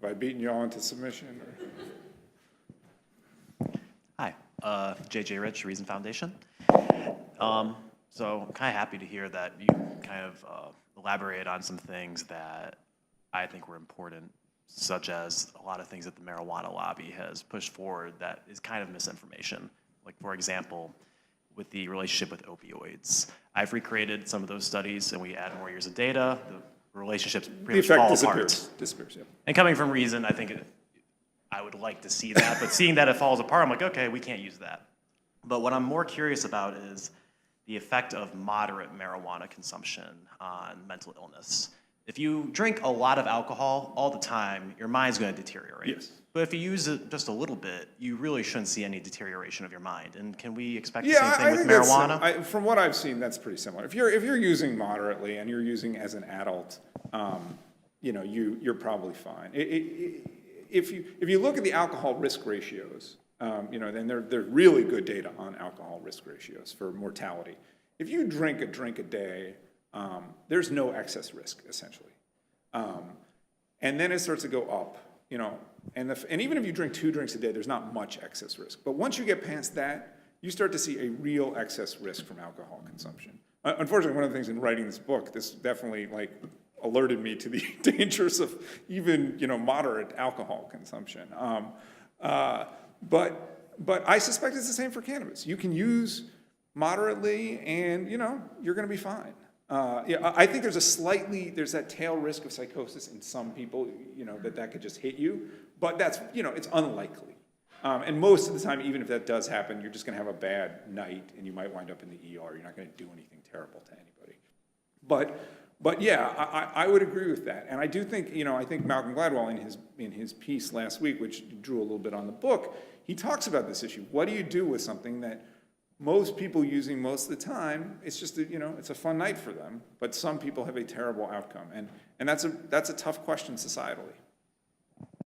by beating you all into submission? Or? Hi, JJ Rich, Reason Foundation. So I'm kind of happy to hear that you kind of elaborated on some things that I think were important, such as a lot of things that the marijuana lobby has pushed forward that is kind of misinformation. Like, for example, with the relationship with opioids. I've recreated some of those studies, and we add more years of data. The relationships pretty much fall apart. Disappears, yeah. And coming from Reason, I think I would like to see that, but seeing that it falls apart, I'm like, okay, we can't use that. But what I'm more curious about is the effect of moderate marijuana consumption on mental illness. If you drink a lot of alcohol all the time, your mind's going to deteriorate. Yes. But if you use it just a little bit, you really shouldn't see any deteration of your mind. And can we expect the same thing with marijuana? From what I've seen, that's pretty similar. If you're using moderately and you're using as an adult, you're probably fine. If you look at the alcohol risk ratios, then there's really good data on alcohol risk ratios for mortality. If you drink a drink a day, there's no excess risk, essentially. And then it starts to go up, and even if you drink 2 drinks a day, there's not much excess risk. But once you get past that, you start to see a real excess risk from alcohol consumption. Unfortunately, one of the things in writing this book, this definitely alerted me to the dangers of even moderate alcohol consumption. But I suspect it's the same for cannabis. You can use moderately, and you're going to be fine. I think there's that tail risk of psychosis in some people, that could just hit you, but that's, it's unlikely. And most of the time, even if that does happen, you're just going to have a bad night, and you might wind up in the ER. You're not going to do anything terrible to anybody. But yeah, I would agree with that. And I do think, I think Malcolm Gladwell in his piece last week, which drew a little bit on the book, he talks about this issue. What do you do with something that most people using most of the time, it's just it's a fun night for them, but some people have a terrible outcome, and that's a tough question societally.